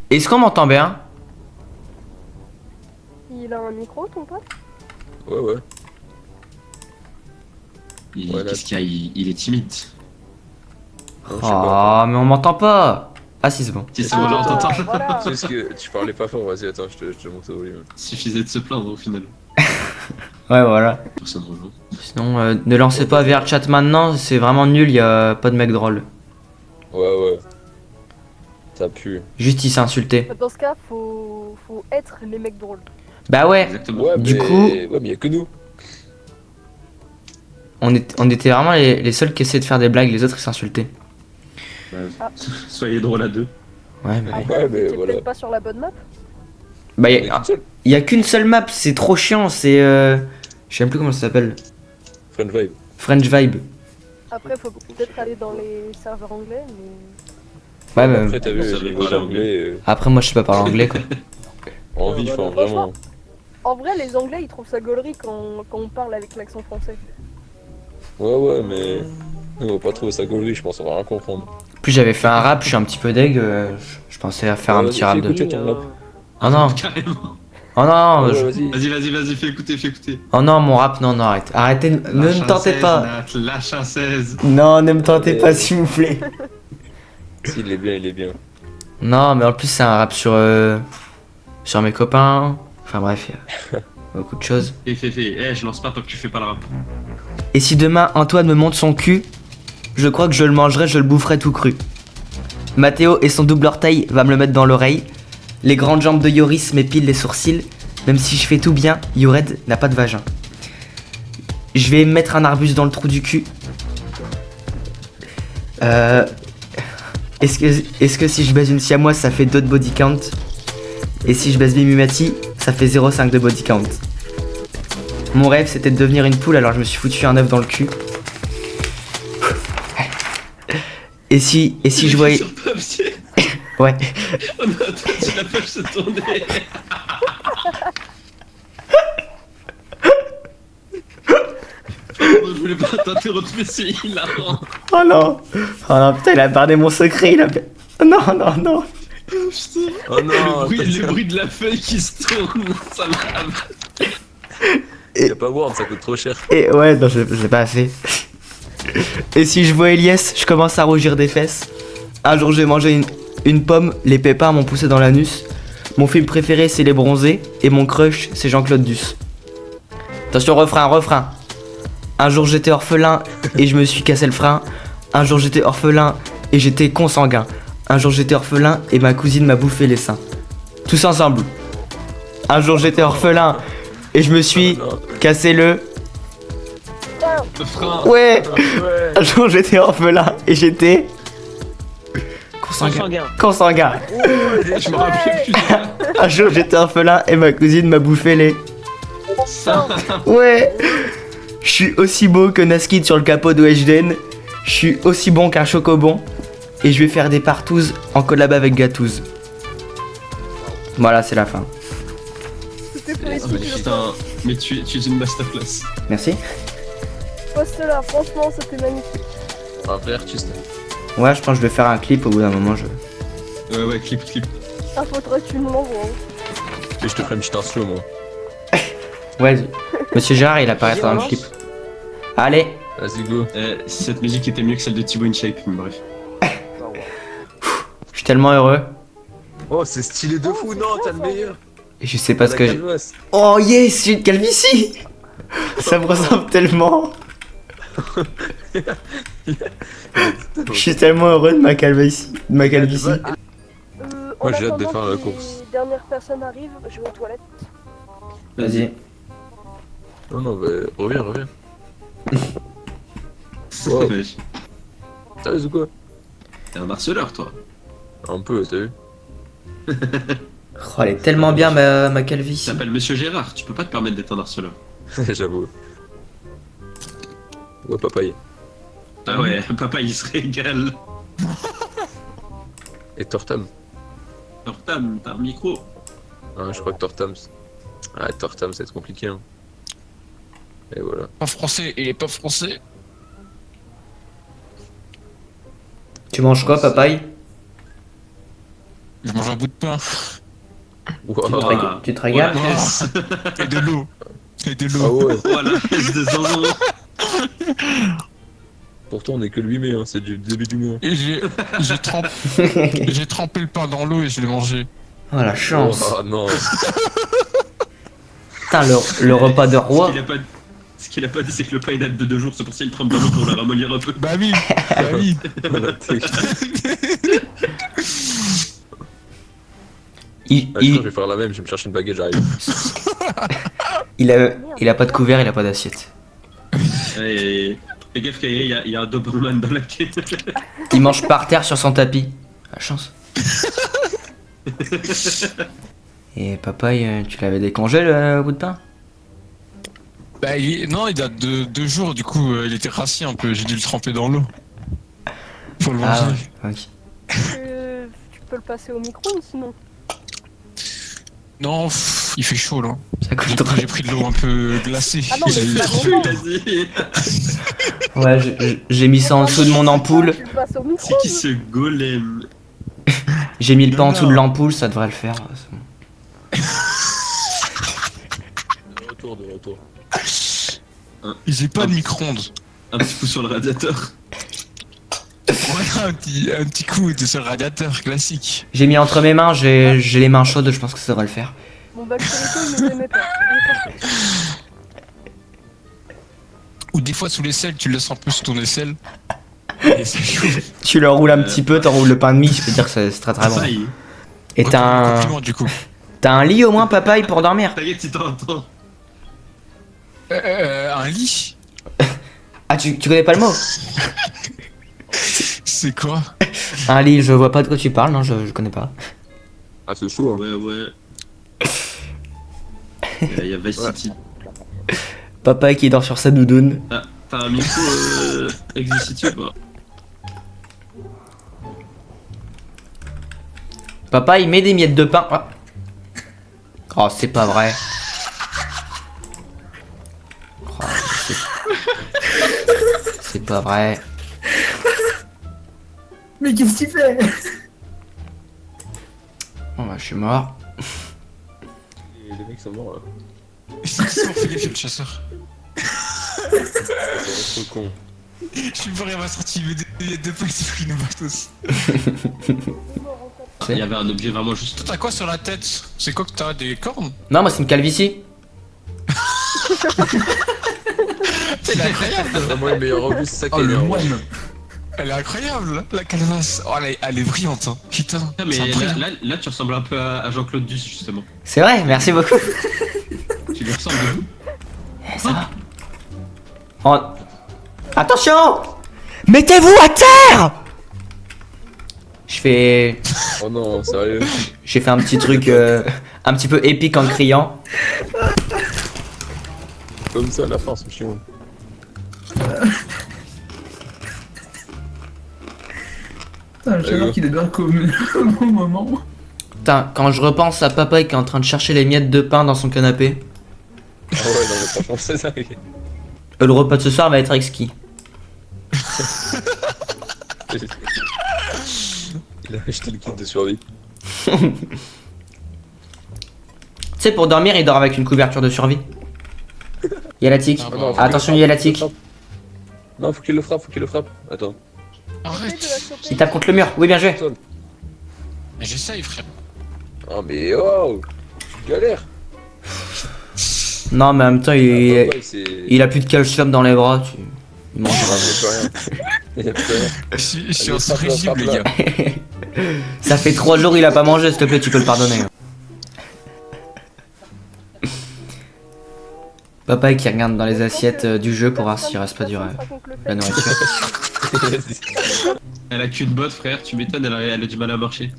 Est-ce qu'on m'entend bien? Il a un micro, ton pote? Ouais, ouais. Voilà. Qu'est-ce qu'il y a il est timide. Non, je sais pas. Oh, mais on m'entend pas. Ah si, c'est bon. Si c'est bon, là on t'entend. Voilà. C'est juste que tu parlais pas fort, vas-y, attends, je te monte au volume. Suffisait de se plaindre au final. Ouais, voilà. Personne rejoint. Sinon, ne lancez pas vers le chat maintenant, c'est vraiment nul, y a pas de mec drôle. Ouais, ouais. Ça pue. Juste il s'est insulté. Dans ce cas, faut être les mecs drôles. Bah ouais, Exactement. Ouais, Du mais... coup- Ouais, mais y'a que nous. on était vraiment les seuls qui essayaient de faire des blagues, les autres ils s'insultaient. Ah. Soyez drôle à deux. Ouais, bah, Après, Ouais, mais t'es voilà. peut-être pas sur la bonne map. bah On est qu'une seule. y a qu'une seule map, c'est trop chiant, c'est je sais même plus comment ça s'appelle. Friend vibe. French Vibe. Après, faut peut-être aller dans les serveurs anglais, mais... Ouais, mais Après, t'as vu, ça le veut niveau parler d'anglais, après moi je sais pas parler anglais quoi. en vif, hein, vraiment. En vrai, les Anglais, ils trouvent ça gaulerie quand on parle avec l'accent français. Ouais, ouais, mais... Nous, on va pas trouver ça gaulerie, je pense, on va rien comprendre. Plus j'avais fait un rap, je suis un petit peu deg, je pensais à faire un Ouais, petit vas-y, rap fais de... écouter ton rap. Oh non, Carrément. oh non, Ouais, vas-y. Vas-y, fais écouter. oh non mon rap, non, arrête, arrêtez, ne me tentez pas. Lâche un 16. Non, ne me tentez pas s'il vous plaît. Si, il est bien, il est bien. Non, mais en plus c'est un rap sur mes copains. Enfin bref, il y a beaucoup de choses. Fais. Je lance pas tant que tu fais pas le rap. Et si demain Antoine me montre son cul, je crois que je le mangerai, je le boufferai tout cru. Mathéo et son double orteil va me le mettre dans l'oreille. Les grandes jambes de Yoris m'épilent les sourcils. Même si je fais tout bien, Yored n'a pas de vagin. Je vais mettre un arbuste dans le trou du cul. Est-ce que si je baise une siamoise, ça fait 2 de body count? Et si je baise Mimimati, ça fait 0,5 de body count. Mon rêve, c'était de devenir une poule, alors je me suis foutu un œuf dans le cul. Et si je voyais... Sur papier. Ouais. Oh non, attends, tu la page se tourner. Pardon, je voulais pas t'interrompre, mais c'est hilarant. Oh non. Oh non, putain, il a gardé mon secret, il a... Non. Oh putain. Oh non, Le bruit de la feuille qui se tourne, ça me Y'a pas Word, ça coûte trop cher. Et ouais, non, je l'ai pas fait. Et si je vois Elias, je commence à rougir des fesses. Un jour, j'ai mangé une pomme, les pépins m'ont poussé dans l'anus. Mon film préféré, c'est Les Bronzés. Et mon crush, c'est Jean-Claude Duss. Attention, refrain. Un jour, j'étais orphelin et je me suis cassé le frein. Un jour, j'étais orphelin et j'étais consanguin. Un jour, j'étais orphelin et ma cousine m'a bouffé les seins. Tous ensemble. Un jour, j'étais orphelin et je me suis cassé le... frein. Ouais. Ouais. Un jour j'étais orphelin et j'étais consanguin. Je me rappelais plus. Un jour j'étais orphelin et ma cousine m'a bouffé les... Ça. Ouais. Je suis aussi beau que Naskid sur le capot de Weshden. Je suis aussi bon qu'un chocobon. Et je vais faire des partouzes en collab avec Gatouze. Voilà, c'est la fin. C'était Ah, mais poétique, je putain, mais tu es une masterclass. Merci. poste là, franchement, c'était magnifique. Un vrai artiste. Ouais, je pense que je vais faire un clip au bout d'un moment. Je... Ouais, clip. Ah, faudrait que tu me l'envoies. Et je te ferai une petite instru, moi. Ouais, Monsieur Gérard il apparaîtra dans le clip. Allez. Vas-y, go. Cette musique était mieux que celle de Thibaut InShape, mais bref. Je suis tellement heureux. Oh, c'est stylé de fou, non, t'as le meilleur. Et je sais pas ce que j'ai... Calvasse. Oh yes, j'ai une calvitie. Ça me ressemble tellement. Je suis tellement heureux de ma calvitie. Moi, En j'ai hâte de attendant faire la que course. les dernières personnes arrivent, je vais aux toilettes. Vas-y. Non, bah, reviens. Wow. Wesh. Sérieux ou quoi? T'es un harceleur, toi. Un peu, t'as vu? Oh, elle est tellement bien ma Tu calvitie. t'appelles Monsieur Gérard, tu peux pas te permettre d'être un harceleur. J'avoue. Ouais, papaye. Ah ouais, papa il se régale. Et Tortam. Tortam, t'as un micro. Ah, je crois que Tortam. Ah, Tortam, ça va être compliqué. Hein. Et voilà. Pas français, il est pas français. Tu manges quoi, papaye? Je mange un bout de pain. Wow. Tu te régales? Ouais, S. Et de l'eau. Et de Ah l'eau. ouais. Voilà, S de Zanzan. Pourtant, on est que le 8 mai, hein. C'est du début du mois. Et j'ai trempé le pain dans l'eau et je l'ai mangé. Oh la chance. Oh non. Putain, le repas de roi. Ce qu'il a pas dit, c'est que le pain il date de 2 jours, c'est pour ça qu'il trempe dans l'eau pour la ramollir un peu. Bah oui, bah oui. La technique. Il, Ah, je il, vais faire la même, je vais me chercher une baguette, j'arrive. il a pas de couvert, il a pas d'assiette. Et fais gaffe, Kairi, il y a un Doberman dans la queue. Il mange par terre sur son tapis. La chance. Et papaye, tu l'avais décongèle le bout de pain? Bah non, il date de 2 jours, du coup il était rassis un peu, j'ai dû le tremper dans l'eau. Faut le Ah manger. ouais, ok. Tu peux le passer au micro sinon. Non, il fait chaud là. Ça coûte trop. J'ai pris de l'eau un peu glacée. Ah non, mais J'ai- c'est pas bon. Vas-y. Ouais, j'ai mis ça en dessous de mon ampoule. Tu le passes au micro. C'est qui ce golem? J'ai mis le pain en Non, dessous de non. l'ampoule, ça devrait le faire. C'est bon. De retour. J'ai pas de micro-ondes. Un petit coup sur le radiateur. Ouais, un petit coup de ce radiateur classique. J'ai mis entre mes mains, j'ai les mains chaudes, je pense que ça devrait le faire. Mon Bactérito, il nous aimait pas. Il est pas fait. Ou des fois sous l'aisselle, tu le laisses un peu sous ton aisselle. Et c'est chaud. Tu le roules un petit peu, t'enroules le pain de mie, je peux dire que c'est très très bon. Papaye. Et t'as Compliment, du coup. un lit au moins, papaye, pour dormir? T'inquiète si t'entends. Un lit. Ah, tu connais pas le mot? C'est quoi? Un lit, je vois pas de quoi tu parles, non, je connais pas. Ah, c'est chaud, hein. Ouais, ouais. Il y a Vice City. Papaye qui dort sur sa doudoune. Ah, t'as un micro Exit ou pas? Papaye, met des miettes de pain. Ah. Oh, c'est pas vrai. Oh, c'est pas vrai. Mais qu'est-ce qu'il fait? Bon bah, je suis mort. Les mecs sont morts là. C'est qui son Philippe le chasseur? C'est trop con. Je suis pas rien m'a sorti de pas c'est pris nos matos. Il y avait un objet vraiment juste. Toi, t'as quoi sur la tête? C'est quoi que t'as? Des cornes? Non, moi c'est une calvitie. Elle est incroyable! Vraiment le meilleur revue, c'est ça qui Oh est le énervant. moine. Elle est incroyable, la calebasse! Oh, elle est brillante, hein. Putain, Ah, mais c'est incroyable. là, tu ressembles un peu à Jean-Claude Duss, justement. C'est vrai, merci beaucoup. Tu lui ressembles de vous? Ça va. Oh. Attention! Mettez-vous à terre! Je fais. Oh non, sérieux. J'ai fait un petit truc un petit peu épique en criant. Comme ça, à la fin, c'est chiant. Putain, j'adore qu'il est bien commun au bon moment. Putain, quand je repense à Papa qui est en train de chercher les miettes de pain dans son canapé, Ah ouais, non, mais franchement, c'est ça. le repas de ce soir va être avec ski. Il a acheté le kit de survie. Tu sais, pour dormir, il dort avec une couverture de survie. Y'a la tique. Ah, non, faut Attention, qu'il il y a le la tique. frappe. Non, faut qu'il le frappe, faut qu'il le frappe. Attends. Essaye de la Arrête! choper. Il tape contre le mur. Oui, bien joué. Mais j'essaye, frère. Ah, mais oh, tu galères. Non, mais en même temps, Ah, ouais, il a plus de calcium dans les bras. Il mange Il pas. y a plus rien. Il y a plus rien. Je suis Allez, en sous-régime, les frappe-la. gars. Ça fait 3 jours il a pas mangé, s'il te plaît, tu peux le pardonner. Papa qui regarde dans les assiettes du jeu pour voir s'il reste pas du la nourriture. Elle a qu'une botte, frère, tu m'étonnes, elle a du mal à marcher.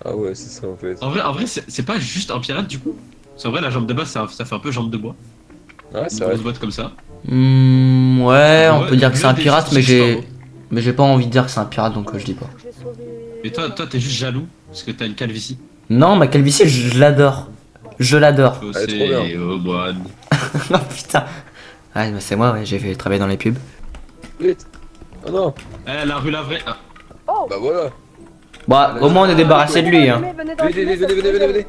Ah ouais, c'est ça en fait. En vrai c'est pas juste un pirate du coup. C'est vrai, la jambe de base, ça fait un peu jambe de bois. Ouais, Une c'est vrai. grosse botte comme ça. Ouais, on Ouais, peut dire que c'est un des pirate, mais choses, j'ai pas envie de dire que c'est un pirate, donc je dis pas. J'ai sauvé. Mais toi, t'es juste jaloux parce que t'as une calvitie. Non, ma calvitie, je l'adore. Je l'adore. Oh, Elle est trop bien. c'est oh, moine. Oh putain. Ah, bah, c'est moi, ouais, j'ai fait travailler dans les pubs. Vite. Oh non. Eh, la rue la vraie. Ah, Oh Bah voilà. Bon, au moins on est débarrassé de lui, hein. Venez dans le Venez, tunnel, ça venez, se venez, venez, régale. venez.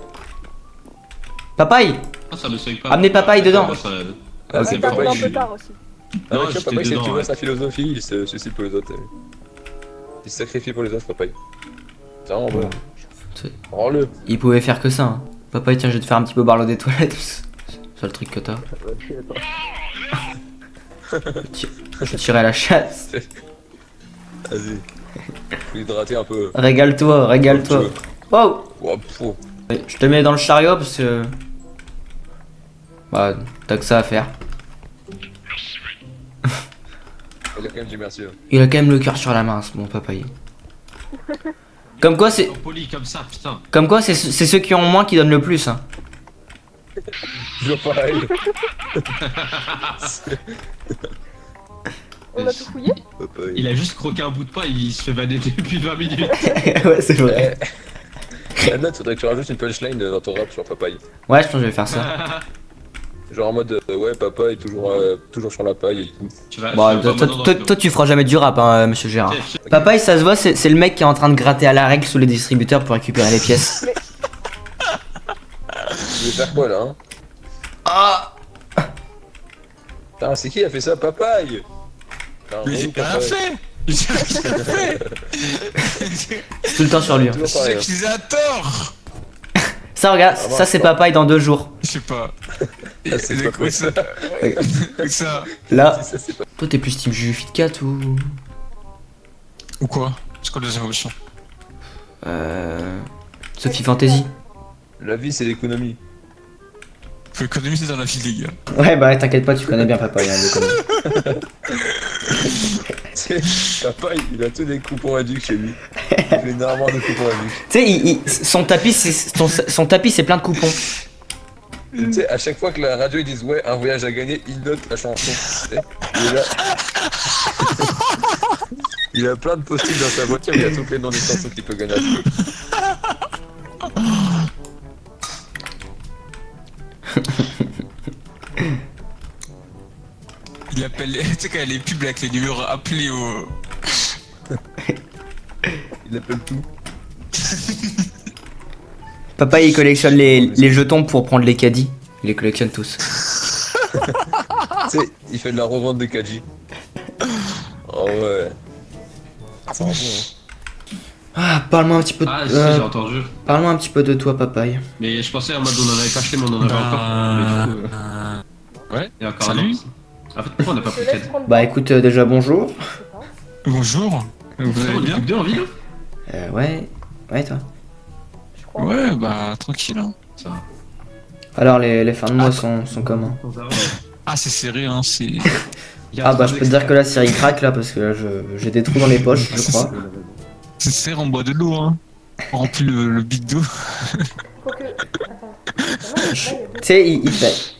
Papaye. ça me soigne pas. Amenez papaye dedans. Ah, Ouais, c'est t'arrives papa, un peu tard aussi. Ah Non, ouais, tiens, j'étais papa, c'est dedans, tu vois ouais. sa philosophie, il se suicide pour les autres. Il se sacrifie pour les autres, papa. Tiens, on va. C'est- Rends-le. Il pouvait faire que ça, hein. Papaye, tiens, je vais te faire un petit peu barreau des toilettes. C'est le truc que t'as. Je tirais à la chasse. Vas-y. Faut hydrater un peu. Régale-toi, régale-toi. Wow. Oh, pfff. Je te mets dans le chariot parce que... Bah, t'as que ça à faire. Il a quand même dit merci. Hein. Il a quand même le cœur sur la main, ce bon papaye. Comme quoi, c'est... Poli comme ça, putain. Comme quoi, c'est ceux qui ont moins qui donnent le plus, hein. Toujours pareil. On a tout fouillé. Papa, Il a juste croqué un bout de pain, il se fait vanner depuis 20 minutes. Ouais, c'est vrai. La note, faudrait que tu rajoutes une punchline dans ton rap sur papaye. Ouais, je pense que je vais faire ça. Genre en mode, ouais, papa est toujours sur la paille et tout. Tu vas. Bon, tu vas toi, pas toi, toi, tu feras jamais du rap, hein, monsieur Gérard. Papaye, ça se voit, c'est le mec qui est en train de gratter à la règle sous les distributeurs pour récupérer les pièces. Tu veux faire quoi là, hein? Ah. Putain, c'est qui a fait ça, papaye? Putain, Mais j'ai relou, rien papaye. fait. J'ai rien fait. C'est tout le temps sur lui. Hein. Toujours J'ai pareil. hein. accusé à tort. Ça, regarde, Ah, ça c'est Papaye dans 2 jours. Je sais pas. Ah, c'est Et pas écoute ça. Écoute ça. Là, Ça, c'est pas... toi, t'es plus Team Juju Cat ou... Ou quoi? C'est quoi la deuxième option? Sophie Fantasy. La vie, c'est l'économie. Faut économiser dans la vie, les gars. Ouais, bah t'inquiète pas, tu connais bien Papaye, hein, l'économie. Papaye, il a tous des coupons réduits chez lui. Il fait énormément de coupons réduits. Tu sais, son tapis, son tapis, c'est plein de coupons. Tu sais, à chaque fois que la radio ils disent ouais, un voyage à gagner, il note la chanson. Tu sais, il est là. Il a plein de post-it dans sa voiture, il a tous les noms des chansons qu'il peut gagner. Il appelle. Tu sais, quand il y a les pubs avec les numéros appelés au. Il appelle tout. Papaye, il collectionne les jetons pour prendre les caddies. Il les collectionne tous. Tu sais, il fait de la revente de Kaji. Oh ouais. C'est un bon, hein. Ah, parle-moi un petit peu de... Ah, si, j'ai entendu. parle-moi un petit peu de toi, Papaye. Mais je pensais en mode on en avait pas acheté, mais on en avait encore. Mais du coup, Ouais. il y a encore Salut. un an. En fait, pourquoi on n'a pas Je pris te laisse Ted? prendre. Bah écoute, déjà bonjour. Je sais pas. Bonjour. Vous allez On est bien? plus que deux en ville? Ouais. Ouais, toi. Je crois. Ouais, bah tranquille. Hein. Ça va. Alors, les fins de mois sont comment? Ah, c'est serré, hein. C'est. Il y a Ah bah trop je peux te dire que là, Siri craque là, parce que là, j'ai des trous dans les poches, je crois. C'est serré, on boit de l'eau, hein. On remplit le bic d'eau. Quoique. Attends. Tu sais,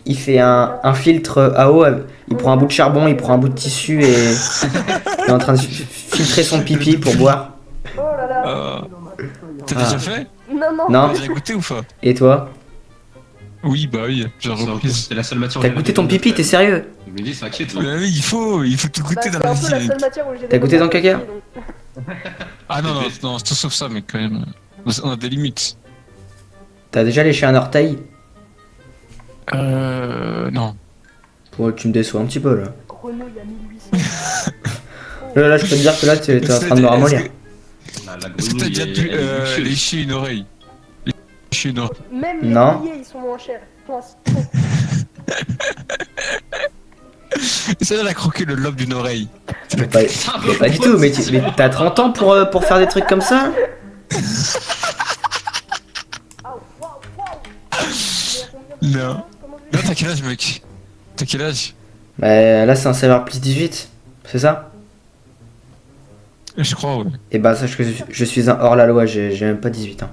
il fait un filtre à eau, il prend un bout de charbon, il prend un bout de tissu et il est en train de filtrer son pipi pour boire. Oh là là. T'as Ah. déjà fait? Non, non. Non? T'as déjà goûté ou pas? Et toi? Oui, bah oui, j'ai repris. C'est la seule matière. T'as goûté ton pipi, t'es sérieux? Je me dis, ça inquiète. Bah oui, il faut tout Bah, goûter c'est dans la un peu la vie. seule matière où j'ai des T'as goûté bonnes dans le caca? appétits, donc. Ah non, non, c'est tout sauf ça, mais quand même. On a des limites. T'as déjà léché un orteil? Non. Oh, tu me déçois un petit peu là. Grenouille à 1800. Là, je peux te dire que là, t'es en train de me ramollir. La Est-ce que t'as grenouille déjà est- pu elle est délicieuse. lécher une oreille? Lécher une oreille. Même les Non. billets, ils sont moins chers. Toi, Et ça, elle a croqué le lobe d'une oreille. Mais pas du tout, mais t'as 30 ans pour faire des trucs comme ça? Waouh, waouh, waouh. Non. Comment Non, t'as quel âge, mec? T'as quel âge? Bah là, c'est un savoir plus 18, c'est ça? Je crois, ouais. Et bah, sache que je suis un hors-la-loi, j'ai même pas 18 ans.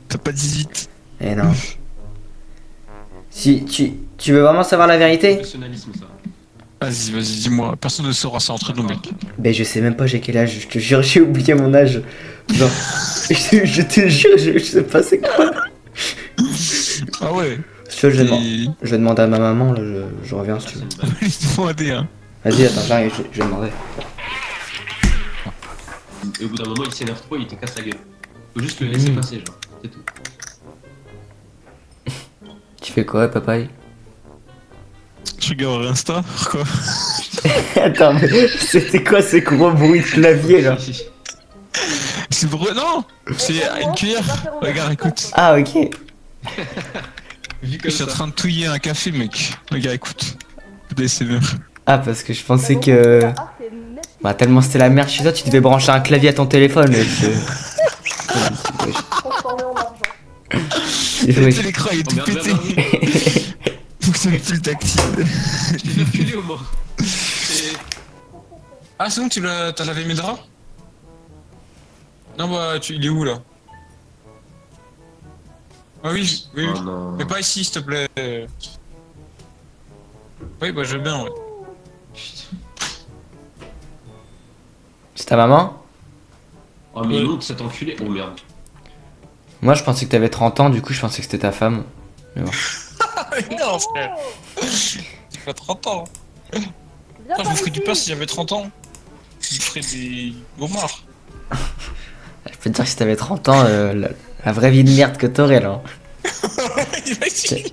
T'as pas 18. Eh non. Si tu veux vraiment savoir la vérité? Professionnalisme, ça. Vas-y, vas-y, dis-moi. Personne ne saura ça entre nous, mec. Ben je sais même pas j'ai quel âge, je te jure j'ai oublié mon âge. Genre, je te jure, je sais pas c'est quoi. Ah ouais. Je vais Et- demander à ma maman, là, je reviens si Ah, tu c'est veux. une vanne. Lui demander, hein. Vas-y, attends, j'arrive, je vais demander. Et au bout d'un moment, il s'énerve trop, il te casse la gueule. Faut juste le laisser passer, genre. C'est tout. Tu fais quoi, papaye? Je regarde Insta, quoi. Attends, mais c'était quoi ce gros bruit de clavier, là? C'est pour... Non, c'est une cuillère. Regarde, écoute. Ah, ok. Vu Je comme suis en ça. train de touiller un café, mec. Regarde, écoute. DSMR. Ah, parce que je pensais que... Bah, tellement c'était la merde chez toi, tu devais brancher un clavier à ton téléphone, mec. Transformé en argent. C'est l'écran, il est Oh, tout merde, pété. merde, merde. Fonctionne plus le tactile. Je t'ai fait reculer au mort. C'est- Ah, c'est bon, t'as lavé mes draps? Non, bah, il est où, là? Ah oui, oui, oui. Oh non. Mais pas ici, s'il te plaît. Oui, bah, je veux bien, ouais. C'est ta maman? Oh, mais l'autre, cet enculé. Oh merde. Moi, je pensais que t'avais 30 ans, du coup, je pensais que c'était ta femme. Non, frère. J'ai pas 30 ans. Viens Frère, je par vous ferais du ici. pain si j'avais 30 ans. Je vous ferais des homards. Je peux te dire que si t'avais 30 ans, la vraie vie de merde que t'aurais, là. Imagine.